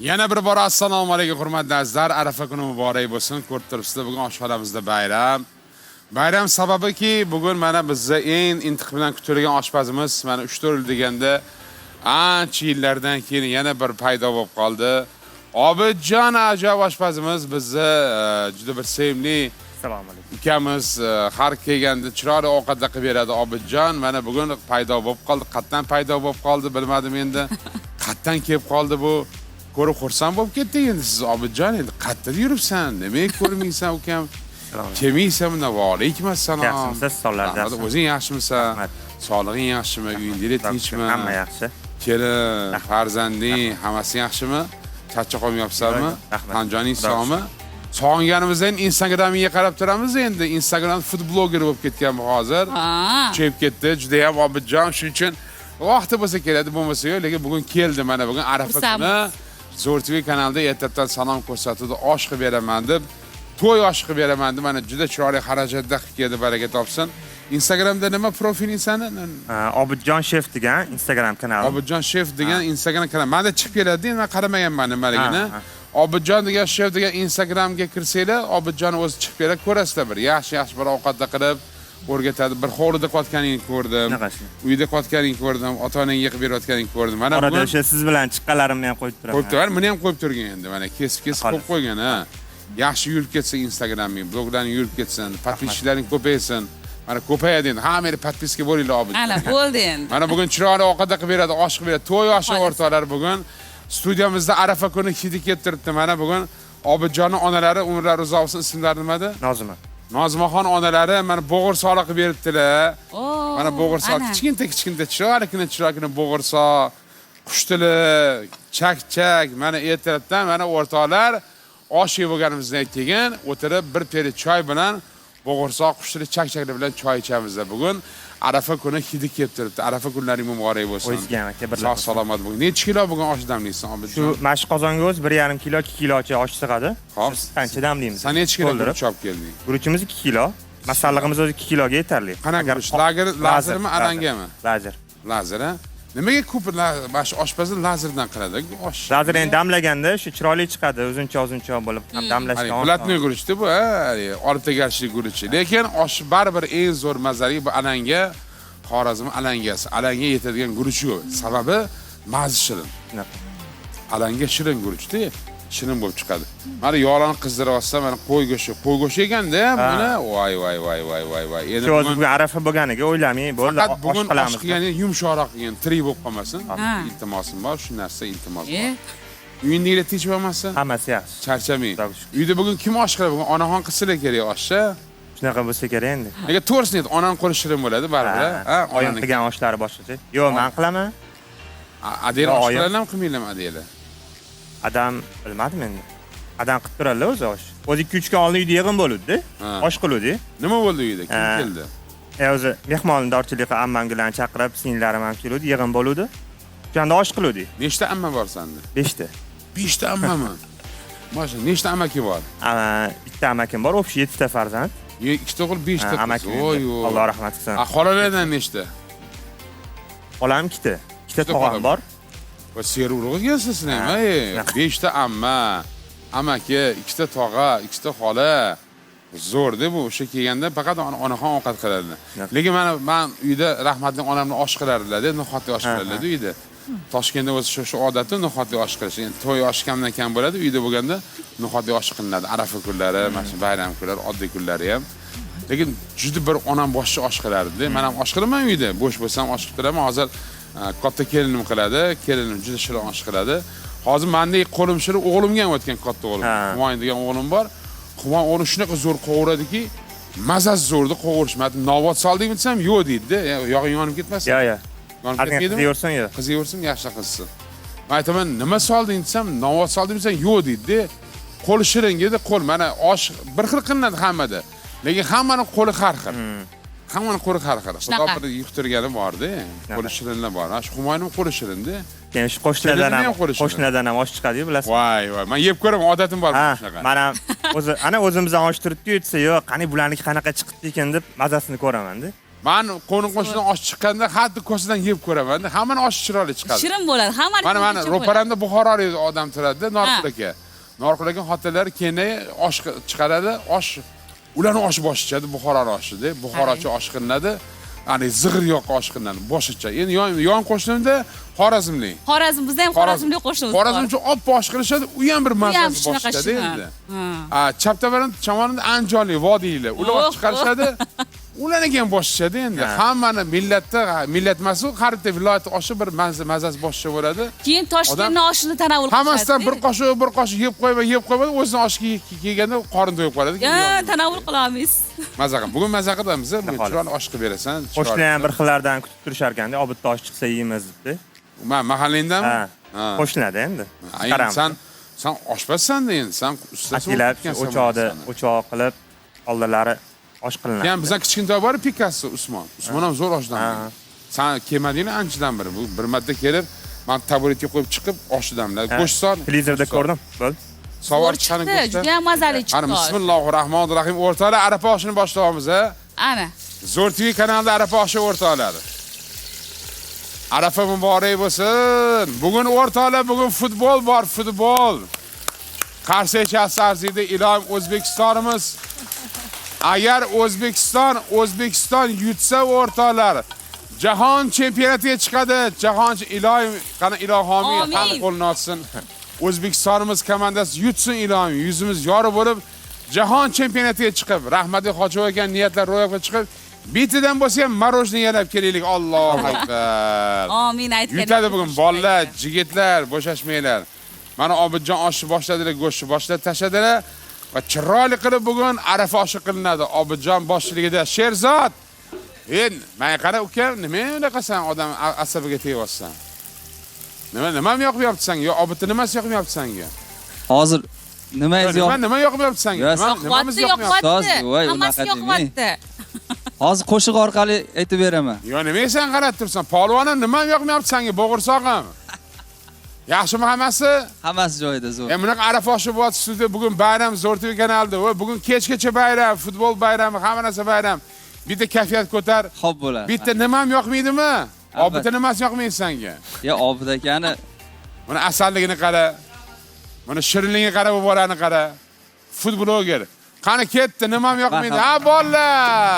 Yana bir bor assalomu alaykum hurmatli azizlar. Arafa kuni muborak bo'lsin. Ko'rib turibsizlar, bugun oshxonamizda bayram. Bayram sababiki bugun mana bizga eng intiq bilan kutilgan oshpazimiz mana 3-4 yil deganda ancha yillardan keyin yana bir paydo bo'lib qoldi. Obidjon ajoyib oshpazimiz bizni juda bir sevimli Assalomu alaykum. ukamiz har kelganda chiroyli ovqatlar qilib beradi Obidjon. Mana bugun paydo bo'lib qoldi. Qatdan paydo bo'lib qoldi, bilmadim endi. Qatdan kelib qoldi bu. Ko'rib xursand bo'lib ketdik endi siz Obidjon, endi qayerda yuribsan? Nimaga ko'rmaysan ukam? Kelmaysan bunda. Va alaykum assalom. Yaxshimisiz? Sog'larsiz? O'zing yaxshimisan? Sog'lig'ing yaxshimi? Uyingda tinchmi? Hamma yaxshi. Kelin, farzanding, hammasi yaxshimi? Charchab qolmayapsanmi? Tanjoning sog'mi? Sog'inganimizdan Instagramga qarab turamiz endi. Instagram food blogger bo'lib ketgan bu hozir. Chep ketdi, juda ham Obidjon, shuning uchun vaqti bo'lsa keladi, bo'lmasa yo'q, lekin bugun keldi. Mana bugun Arafa kuni Zo'r TV kanalida ertadan salom ko'rsatuvda osh qilib beraman deb, to'y osh qilib beraman deb, mana juda chiroyli xarajatda qilib keldi, baraka topsin. Instagramda nima profiling sani? Obidjon Chef degan Instagram kanali. Obidjon Chef degan Instagram kanali. Menda chiqib keladi, men qaramaganman nimaligini. Obidjon degan Chef degan Instagramga kirsanglar, Obidjon o'zi chiqib keladi, ko'rasizlar bir. Yaxshi bir ovqatlar qilib o'rgatadi. Bir hovlida qotganingni ko'rdim. Uyda qotganingni ko'rdim, ota-onangga qilib berayotganingni ko'rdim. Mana bugun o'sha siz bilan chiqqanlarimni ham qo'yib turaman. Qo'yib turaman, buni ham qo'yib turgan endi. Mana kesib qo'yib qo'ygan, ha. Yaxshi yurib ketsin Instagraming, bloglaring yurib ketsin, podpischiklaring ko'paysin. Mana ko'payadi endi. Hammani podpiska bo'linglar Obidjon. Ana, bo'ldi endi. Mana bugun chiroyli ovqatlar qilib beradi, osh qilib beradi. To'y oshi o'rtoqlar bugun studiyamizda Arafa kuni hidi kelib turibdi. Mana bugun Obidjonning onalari umrlari uzoq bo'lsin, ismlari nimada? Nozima. Nozimaxon onalari mana bo'g'irsoq qilib beribdilar. Mana bo'g'irsoq kichkinta chiroyli bo'g'irsoq, qush tili, chak. Mana ertalabdan mana o'rtoqlar osh yeb bo'lganimizdan keyin o'tirib bir peri choy bilan bo'g'irsoq, qush tili, chakchaklar bilan choy ichamiz bugun. Arafa kuni hidi kelib turibdi. Arafa kunlaring muborak bo'lsin. O'zga aka birlar. Sog' salomat bo'ling. Necha kilo bugun osh damlaysan Obidjon? Shu mashq qozonga o'z 1,5 kilo, 2 kilocha osh sig'adi. Xo'p. Qancha damlaymiz? Sen necha kilo guruch olib kelding? Guruchimiz 2 kilo. Masallig'imiz o'zi 2 kiloga yetarli. Qanaqa guruch? Lazermi, arangami? Lazer. Lazer, ha? Nimaga ko'p bash oshpazni lazerdan qiladi? Osh. Lazer endi damlaganda shu chiroyli chiqadi, uzuncha bo'lib ham damlashga oson. Blatniy guruchda bu, olib tegarchilik guruchi. Lekin osh baribir eng zo'r mazali bu alanga, Xorazm alangasi. Alanga yetadigan guruch yo'q. Sababi mazza shirin. Alanga shirin guruchda, shirin bo'lib chiqadi. Mana yog'larni qizdirib olsam, mana qo'y go'shti ekanda, mana voy. Endi bugun Arafa bo'lganiga o'ylamang, bo'ldi. Faqat bugun osh qilganing yumshoqroq qilgan, tirik bo'lib qolmasin. Iltimosim bor, shu narsa iltimos bor. Uyingizda tinch bo'lmasa? Hammasi yaxshi. Charchamang. Uyda bugun kim osh qiladi? Bugun onaxon qilsalar kerak oshni. Shunaqa bo'lsa kerak endi. Nega to'g'risini ayt, onam qo'li shirin bo'ladi baribir, ha? Oyim qilgan oshlari boshqacha. Yo'q, men qilaman. Adela osh qilalarmi, qilmaylarmi Adela? Adam bilmadim endi. Adam qilib turadilar o'zi osh. O'zi 2-3 kun oldin uyda yig'in bo'ldi-da. Osh qiluvdi. Nima bo'ldi uyda? Kim keldi? O'zi mehmondorchilikqa ammamlarni chaqirib, singillarim ham keldi, yig'in bo'ldi. O'shanda osh qiluvdi. Nechta amma bor senda? 5 ta. 5 ta ammami? Masha, nechta amaki bor? Bitta amakim bor, o'sha 7 ta farzand. 2 ta o'g'il, 5 ta qiz. Voy. Alloh rahmat qilsin. Xolalardan nechta? Xolam 2 ta. 2 ta tog'am bor. Va serurug'i kelsin ham, 5 ta amma, amaki, 2 ta tog'a, 2 ta xola. Zo'r-da bu. O'sha kelganda faqat onaxon ovqat qiladi. Lekin men uyda rahmatli onamni osh qilardilar-da, no'xatli osh qilardilar uyda. Toshkentda o'zi shu odatda no'xatli osh qilish. Endi to'y osh kamdan kam bo'ladi, uyda bo'lganda no'xatli osh qilinadi. Arafa kunlari, mana bayram kunlari, oddiy kunlari ham. Lekin juda bir onam boshqa osh qilardi-da. Men ham osh qilaman uyda. Bo'sh bo'lsam osh qilaman. Hozir katta kelinim qiladi. Kelinim juda shirin osh qiladi. Hozir mendek qo'lim shirin o'g'limga ham o'tgan katta o'g'lim. Humoyin degan o'g'lim bor. Humoyin o'g'li shunaqa zo'r qovuradiki, mazasi zo'rda qovurishmadi. Novot soldingmi desam, yo'q deydi-da. Yog'ing yonib ketmasin. Yo'q. Yonib ketmaydimi? Qizaversin yo'q. Qizaversin, yaxshi qilsin. Men aytaman, nima solding desam, novot soldingmi desam, yo'q deydi-da. Qo'li shirin dedi, qo'l mana osh bir xil qilinadi hammada. Lekin hammaning qo'li har xil. Hammaning qo'li har xil. Xudo bir yuqtirgani bor-da. Qo'li shirinlar bor. Shu Humoyinning qo'li shirin-da. Keyin shu qo'shnilardan ham osh chiqadi-yu, bilasizmi? Voy. Men yeb ko'raman, odatim bor shunaqa. Men ham o'zi ana o'zimizdan osh turibdi-yu, desa, yo'q, qani bularniki qanaqa chiqibdi ekan deb mazasini ko'raman-da. Men qo'ni-qo'shnidan osh chiqqanda hatto ko'sadan yeb ko'raman. Hammani oshi chiroyli chiqadi. Shirin bo'ladi. Hammani Mana ro'paramda buxorolik odam turadi, Norqul aka. Norqul aka xotinlari keyin osh chiqaradi, osh ularning oshi boshqacha, Buxoro oshida, Buxorocha osh qilinadi. Ya'ni zig'ir yoqqa osh qilinadi, boshqacha. Endi yon qo'shnimda Xorazmlik. Xorazm, bizda ham Xorazmlik qo'shnimiz bor. Xorazmcha oppoq osh qilishadi, u ham bir mazasi boshqacha endi. Chaptabaran tomonida Andijonlik vodiylar, ular osh chiqarishadi. Ularniki ham boshqacha endi. Hammani millat emas, G'arbda viloyat oshi bir mazasi boshqa bo'ladi. Keyin Toshkentning oshini tanovul qiladi. Hammasidan bir qoshiq yeb qo'yib, o'zini oshiga kelganda qorin to'yib qoladi. Tanovul qilamiz. Maza qilib. Bugun maza qilamiz. Chiroyli osh qilib berasan. Qo'shnilar ham bir xillardan kutib turishar ekanda, obidda osh chiqsa yeymiz debdi. Men mahallangdanmi? Qo'shnilarda endi. Sen oshpazsan-da endi, sen ustasi o'choq qilib oldilari osh qilinadi. Keyin bizdan kichkintoy bor Picasso Usmon. Usmon ham zo'r oshdan. Sen kelmadingmi anchadan beri. Bu bir marta kelib, men taburetga qo'yib chiqib oshdamlar. Go'shtson. Televizorda ko'rdim. Bo'l. Savar chiqani go'sht. Juda ham mazali chiqdi. Ana bismillahirrohmanirrohim. O'rtalar arafa oshini boshlaymiz, ha? Ana. Zo'r TV kanalida arafa oshi o'rtalari. Arafa muborak bo'lsin. Bugun o'rtalar, bugun futbol bor, futbol. Qarshi echasi arziydi ilohim O'zbekistonimiz. Agar O'zbekiston yutsa o'rtalar, jahon chempionatiga chiqadi. Jahon ilohim, qani ilohomiy xalq qo'lini ochsin. O'zbekistonimiz komandasi yutsin ilohim, yuzimiz yorug' bo'lib, jahon chempionatiga chiqib, rahmatli Hoji ekan niyatlar ro'yobga chiqib, bitidan bo'lsa ham marojni yalab kelaylik. Allohu akbar. Amin aytgan. Yutadi bugun bolalar, yigitlar, bo'shashmanglar. Mana Obidjon oshni boshladilar, go'shtni boshlab tashladilar va chiroyli qilib bugun arafa oshi qilinadi. Obidjon boshchiligida Sherzod. Endi, men qara ukam, nima unaqasan odam asabiga tegyapsan? Nima yoqmayapti senga? Yo, Obidni nimasi yoqmayapti senga? Hozir nimangiz yo'q? Nima yoqmayapti senga? Nimamiz yoqmayapti? Hammasi yoqmayapti. Hozir qo'shiq orqali aytib beraman. Yo, nimaga sen qarab tursan? Polvonam nima yoqmayapti senga? Bo'g'irsoqim. Yaxshimi hammasi? Hammasi joyida zo'r. Bunaqa arafa oshi bo'lyapti studiyada. Bugun bayram Zo'r TV kanalida. Bugun kechgacha bayram, futbol bayrami, hamma narsa bayram. Bitta kayfiyat ko'tar. Xo'p bo'ladi. Bitta nimam yoqmaydimi? Obidni nimasi yoqmaydi senga? Ya Obid akani, mana asalligini qara. Mana shirinligini qara, bu bolani qara. Futbolga. Qani ketdi, nimam yoqmaydi. Ha, bolalar.